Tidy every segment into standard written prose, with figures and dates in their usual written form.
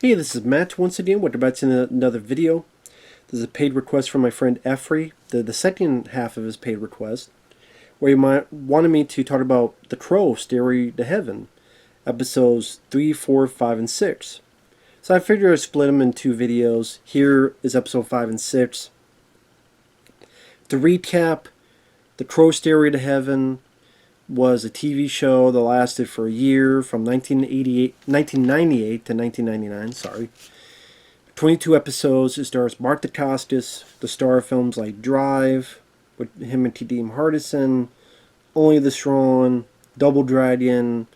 Hey, this is Matt once again. We're back to another video. This is a paid request from my friend Efree, the second half of his paid request, where he wanted me to talk about The Crow, Stairway to Heaven, episodes 3, 4, 5, and 6. So I figured I'd split them in two videos. Here is episode 5 and 6. To recap, The Crow, Stairway to Heaven was a TV show that lasted for a year from 1998 to 1999. Sorry. 22 episodes. It stars Mark Dacascos, the star of films like Drive, with him and T.D.M. Hardison, Only the Strong, Double Dragon,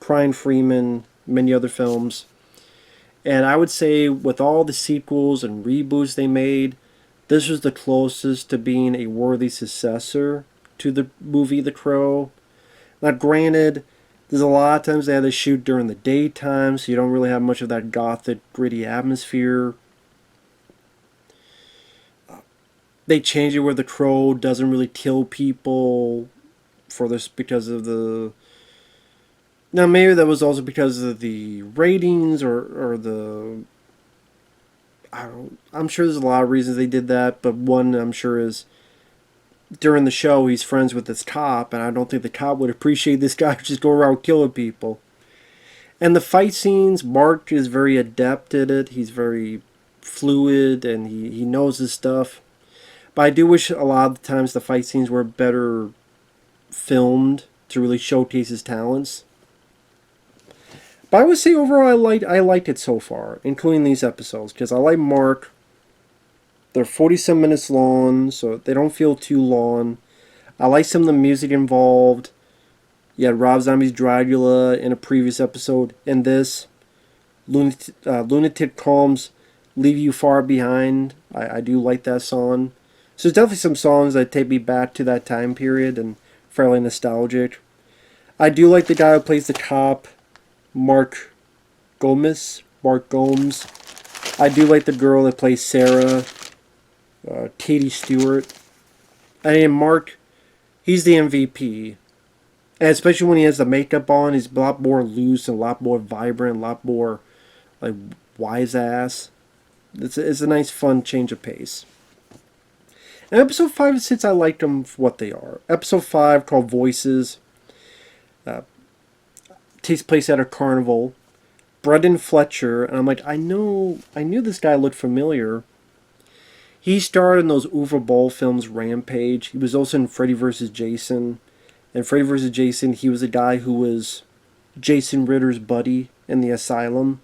Crying Freeman, many other films. And I would say with all the sequels and reboots they made, this was the closest to being a worthy successor to the movie The Crow. Now, granted, there's a lot of times they had to shoot during the daytime, so you don't really have much of that gothic, gritty atmosphere. They changed it where the Crow doesn't really kill people for this because of the... Now, maybe that was also because of the ratings or the... I'm sure there's a lot of reasons they did that, but one I'm sure is during the show he's friends with this cop, and I don't think the cop would appreciate this guy just go around killing people. And the fight scenes, Mark is very adept at it. He's very fluid and he knows his stuff. But I do wish a lot of the times the fight scenes were better filmed to really showcase his talents. But I would say overall I liked it so far, including these episodes, because I like Mark. They're 47 minutes long, so they don't feel too long. I like some of the music involved. You had Rob Zombie's Dracula in a previous episode. In this, Lunatic Calm's Leave You Far Behind. I do like that song. So there's definitely some songs that take me back to that time period and fairly nostalgic. I do like the guy who plays the cop, Mark Gomes. I do like the girl that plays Sarah, Katie Stewart. And Mark, he's the MVP. And especially when he has the makeup on, he's a lot more loose and a lot more vibrant, a lot more like wise ass. It's a nice, fun change of pace. And episode 5 and 6, I liked them for what they are. Episode 5, called Voices, takes place at a carnival. Brendan Fletcher, and I'm like, I knew this guy looked familiar. He starred in those Uwe Boll films, Rampage. He was also in Freddy vs. Jason. In Freddy vs. Jason, he was a guy who was Jason Ritter's buddy in the asylum.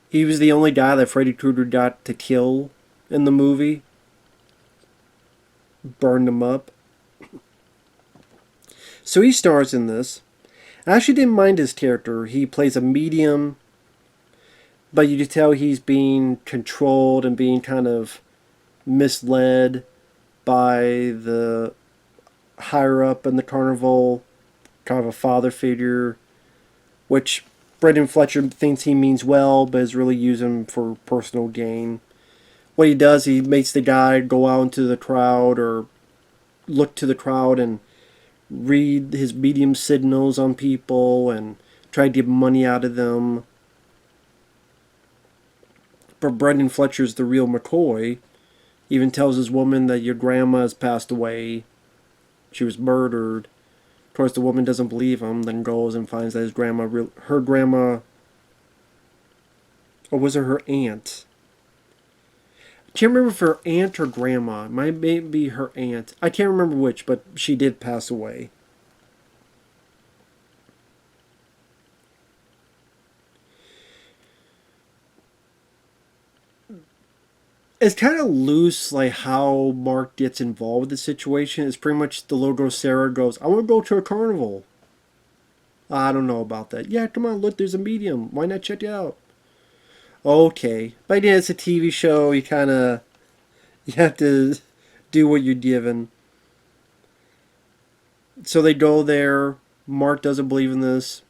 He was the only guy that Freddy Krueger got to kill in the movie. Burned him up. So he stars in this. I actually didn't mind his character. He plays a medium, but you can tell he's being controlled and being kind of misled by the higher up in the carnival, kind of a father figure, which Brendan Fletcher thinks he means well, but is really using for personal gain. What he does, he makes the guy go out into the crowd or look to the crowd and read his medium signals on people and try to get money out of them. But Brendan Fletcher's the real McCoy. He even tells his woman that your grandma has passed away. She was murdered. Of course, the woman doesn't believe him, then goes and finds that his grandma, her grandma, or was it her aunt? I can't remember if her aunt or grandma. It might be her aunt. I can't remember which, but she did pass away. It's kind of loose, like how Mark gets involved with the situation. It's pretty much the little girl Sarah goes, I want to go to a carnival. I don't know about that. Yeah, come on, look, there's a medium. Why not check it out? Okay. But yeah, it's a TV show. You have to do what you're given. So they go there. Mark doesn't believe in this.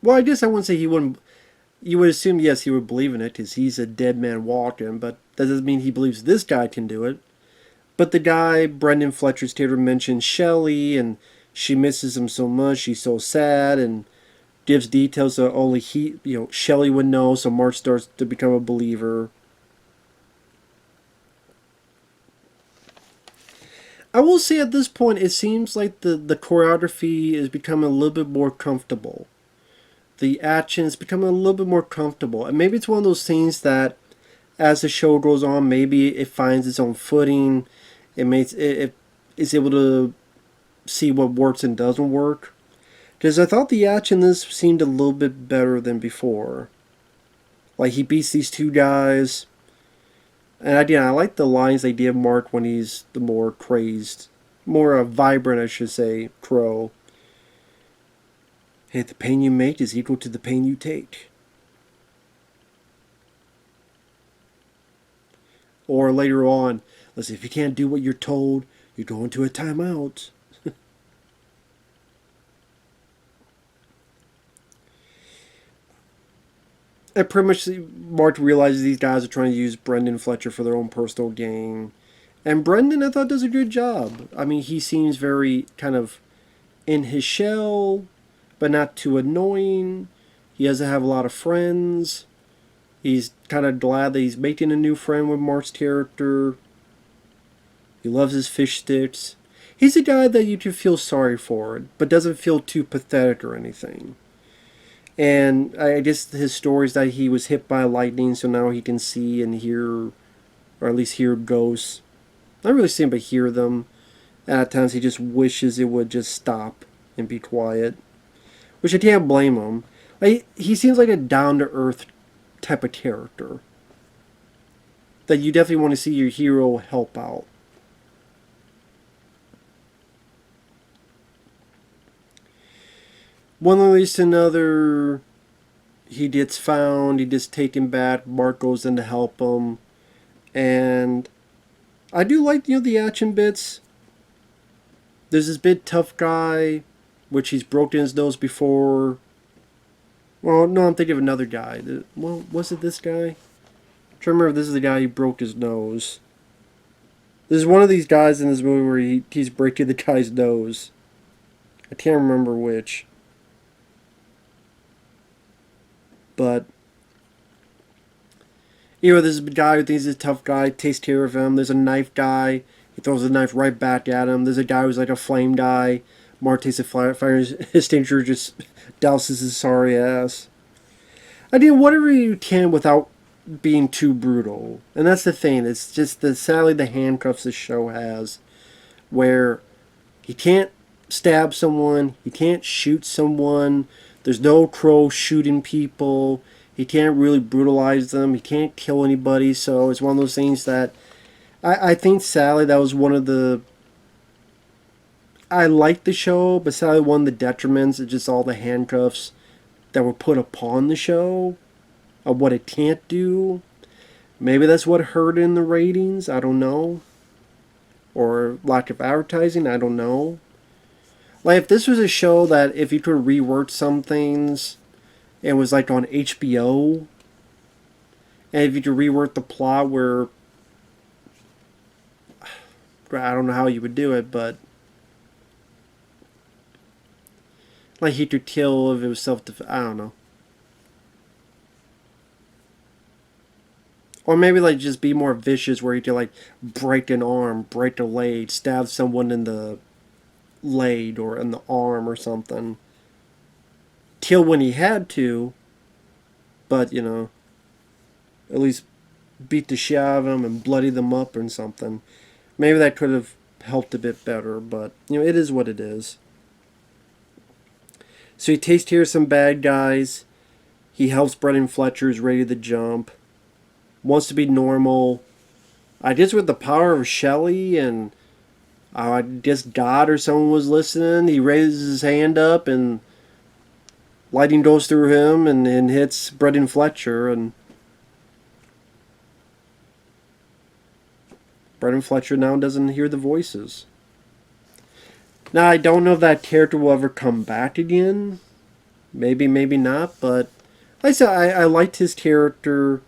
Well, I guess I wouldn't say he wouldn't. You would assume, yes, he would believe in it because he's a dead man walking, but that doesn't mean he believes this guy can do it. But the guy, Brendan Fletcher's character, mentions Shelley, and she misses him so much, she's so sad, and gives details that only he, Shelley would know. So Mark starts to become a believer. I will say at this point, it seems like the choreography is becoming a little bit more comfortable. The action is becoming a little bit more comfortable, and maybe it's one of those things that, as the show goes on, maybe it finds its own footing. It is able to see what works and doesn't work. Because I thought the action in this seemed a little bit better than before. Like, he beats these two guys. And I like the lines they give Mark when he's the more crazed, more vibrant, I should say, crow. Hey, the pain you make is equal to the pain you take. Or later on, listen, if you can't do what you're told, you're going to a timeout. And pretty much Mark realizes these guys are trying to use Brendan Fletcher for their own personal gain. And Brendan, I thought, does a good job. I mean, he seems very kind of in his shell, but not too annoying. He doesn't have a lot of friends. He's kind of glad that he's making a new friend with Mark's character. He loves his fish sticks. He's a guy that you can feel sorry for, but doesn't feel too pathetic or anything. And I guess his story is that he was hit by lightning, so now he can see and hear, or at least hear ghosts. Not really see them, but hear them. And at times he just wishes it would just stop and be quiet. Which I can't blame him. Like, he seems like a down-to-earth type of character that you definitely want to see your hero help out. One leads to another. He gets found. He gets taken back. Mark goes in to help him, and I do like the action bits. There's this big tough guy, which he's broken his nose before. Well, no, I'm thinking of another guy. Well, was it this guy? I'm trying to remember if this is the guy who broke his nose. There's one of these guys in this movie where he's breaking the guy's nose. I can't remember which. But, there's a guy who thinks he's a tough guy, takes care of him. There's a knife guy. He throws the knife right back at him. There's a guy who's like a flame guy. Mark takes a fire extinguisher, just douses his sorry ass. I do whatever you can without being too brutal. And that's the thing. It's just sadly the handcuffs this show has, where he can't stab someone, he can't shoot someone. There's no crow shooting people. He can't really brutalize them. He can't kill anybody. So it's one of those things that I think sadly that was one of the... I liked the show, but sadly one of the detriments is just all the handcuffs that were put upon the show of what it can't do. Maybe that's what hurt in the ratings. I don't know. Or lack of advertising. I don't know. Like, if this was a show that if you could rework some things, it was like on HBO, and if you could rework the plot where, I don't know how you would do it, but like he could kill if it was self-defense, I don't know. Or maybe like just be more vicious where you could like break an arm, break a leg, stab someone in the leg or in the arm or something. Kill when he had to, but at least beat the shit out of him and bloody them up or something. Maybe that could have helped a bit better, but it is what it is. So he takes care of some bad guys. He helps Brendan Fletcher, who's ready to jump. Wants to be normal. I guess with the power of Shelley and I guess God or someone was listening. He raises his hand up and lightning goes through him and hits Brendan Fletcher. And Brendan Fletcher now doesn't hear the voices. Now, I don't know if that character will ever come back again. Maybe, maybe not. But like I said, I liked his character.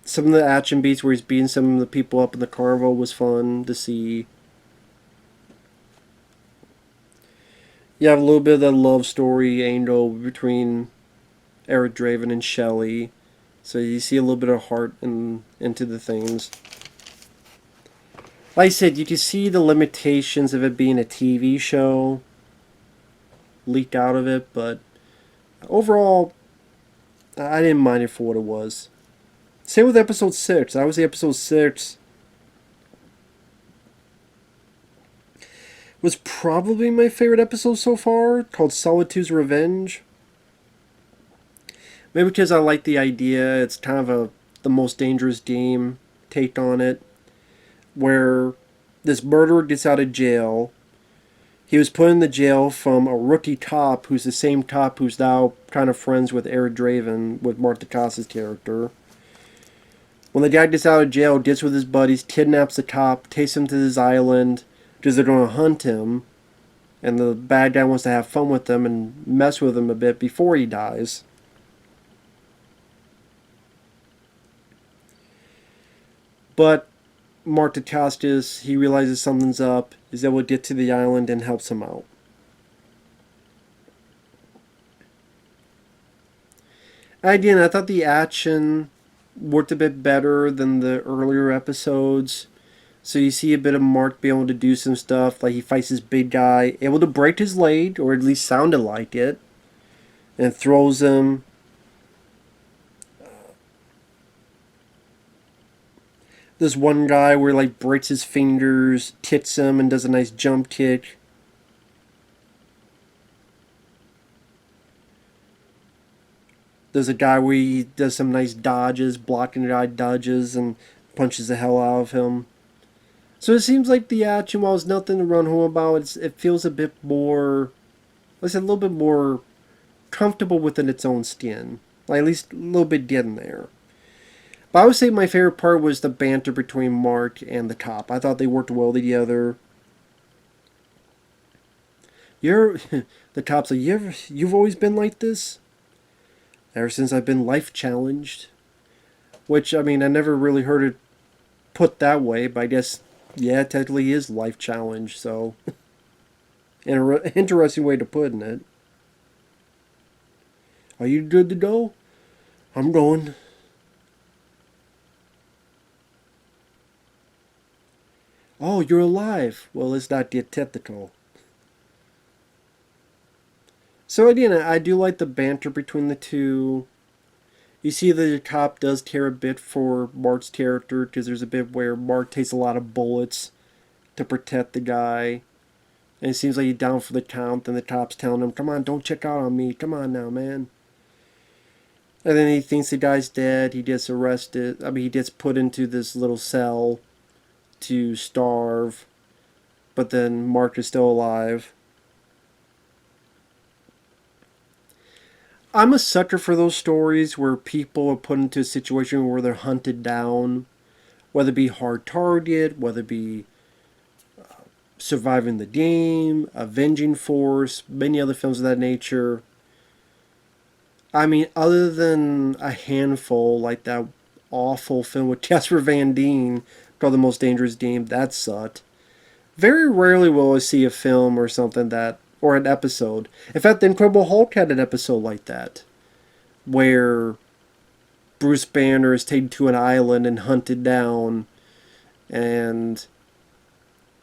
Some of the action beats where he's beating some of the people up in the carnival was fun to see. You have a little bit of that love story angle between Eric Draven and Shelley. So you see a little bit of heart into the things. Like I said, you can see the limitations of it being a TV show leaked out of it, but overall, I didn't mind it for what it was. Same with episode 6. I would say episode 6 was probably my favorite episode so far, called Solitude's Revenge. Maybe because I like the idea. It's kind of the most dangerous game take on it, where this murderer gets out of jail. He was put in the jail from a rookie cop who's the same cop who's now kind of friends with Eric Draven, with Mark Dacascos' character. When the guy gets out of jail, gets with his buddies, kidnaps the cop, takes him to this island because they're going to hunt him, and the bad guy wants to have fun with him and mess with him a bit before he dies. But Mark Dacascos, he realizes something's up, is able to get to the island and helps him out. Again, I thought the action worked a bit better than the earlier episodes. So you see a bit of Mark being able to do some stuff, like he fights this big guy, able to break his leg, or at least sounded like it, and throws him. This one guy where like breaks his fingers, kicks him, and does a nice jump kick. There's a guy where he does some nice dodges, blocking the guy dodges, and punches the hell out of him. So it seems like the action, while it's nothing to run home about, it feels a bit more, let's say, a little bit more comfortable within its own skin. Like at least a little bit getting there. But I would say my favorite part was the banter between Mark and the cop. I thought they worked well together. The cop's like, you've always been like this? Ever since I've been life challenged. Which, I mean, I never really heard it put that way, but I guess, yeah, it technically is life challenge, so. Interesting way to put it. Are you good to go? I'm going. Oh, you're alive. Well, let's not get technical. So again, I do like the banter between the two. You see that the cop does care a bit for Mark's character, because there's a bit where Mark takes a lot of bullets to protect the guy. And it seems like he's down for the count, and the cop's telling him, come on, don't check out on me. Come on now, man. And then he thinks the guy's dead. He gets arrested. I mean, he gets put into this little cell to starve. But then Mark is still alive. I'm a sucker for those stories where people are put into a situation where they're hunted down, whether it be hard target, whether it be surviving the game, Avenging Force, many other films of that nature. I mean, other than a handful, like that awful film with Casper Van Dien called The Most Dangerous Game, that sucked. Very rarely will I see a film or something that, or an episode. In fact, The Incredible Hulk had an episode like that, where Bruce Banner is taken to an island and hunted down, and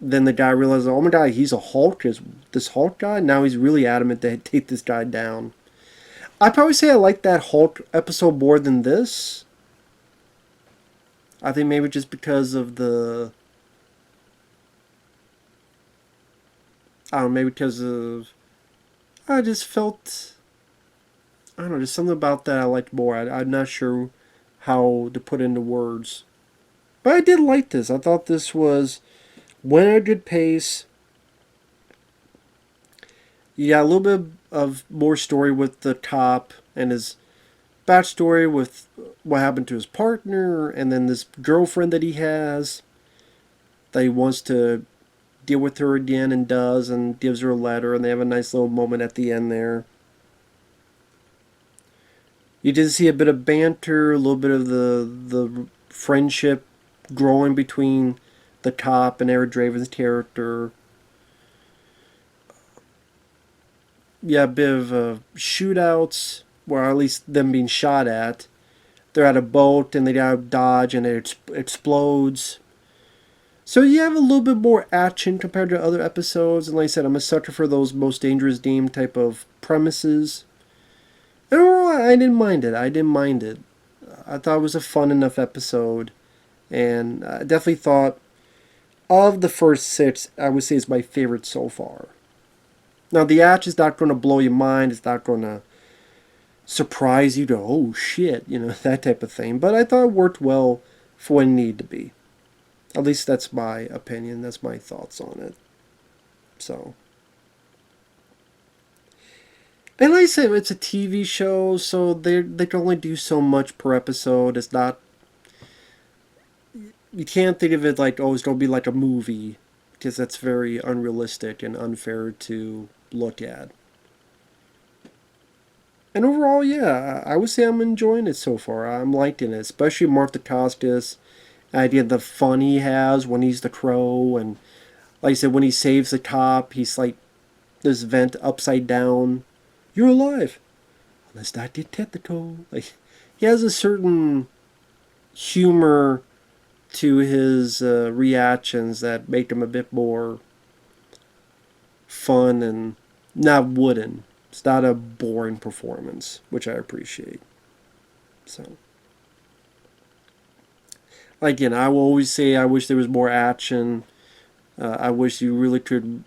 then the guy realizes, oh my god, he's a Hulk, is this Hulk guy? Now he's really adamant to take this guy down. I'd probably say I like that Hulk episode more than this. I think maybe just because of the, I don't know, maybe because of, I just felt, I don't know, just something about that I liked more. I'm not sure how to put into words. But I did like this. I thought this went at a good pace. You got a little bit of more story with the cop and his backstory with what happened to his partner, and then this girlfriend that he has that he wants to deal with her again, and does, and gives her a letter, and they have a nice little moment at the end there. You did see a bit of banter, a little bit of the friendship growing between the cop and Eric Draven's character. yeah, a bit of shootouts, or at least them being shot at. They're at a boat and they gotta dodge and it explodes. So you have a little bit more action compared to other episodes. And like I said, I'm a sucker for those most dangerous game type of premises. And overall, I didn't mind it. I didn't mind it. I thought it was a fun enough episode. And I definitely thought of the first 6, I would say is my favorite so far. Now, the action is not going to blow your mind. It's not going to surprise you to, oh shit, that type of thing. But I thought it worked well for what it needed to be. At least that's my opinion. That's my thoughts on it. So. And like I said, it's a TV show, so they can only do so much per episode. It's not... You can't think of it like, oh, it's going to be like a movie. Because that's very unrealistic and unfair to look at. And overall, yeah, I would say I'm enjoying it so far. I'm liking it, especially Mark Dacascos. The idea of the fun he has when he's the crow, and like I said, when he saves the cop, he's like this vent upside down. You're alive. Let's not get technical. Like, he has a certain humor to his reactions that make him a bit more fun and not wooden. It's not a boring performance, which I appreciate. So, again, I will always say I wish there was more action. I wish you really could...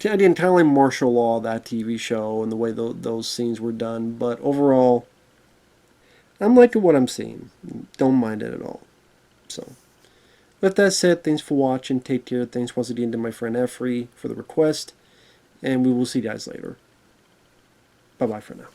Again, kind of like Martial Law, that TV show, and the way those scenes were done. But overall, I'm liking what I'm seeing. Don't mind it at all. So, with that said, thanks for watching. Take care. Thanks once again to my friend Efree for the request. And we will see you guys later. Bye-bye for now.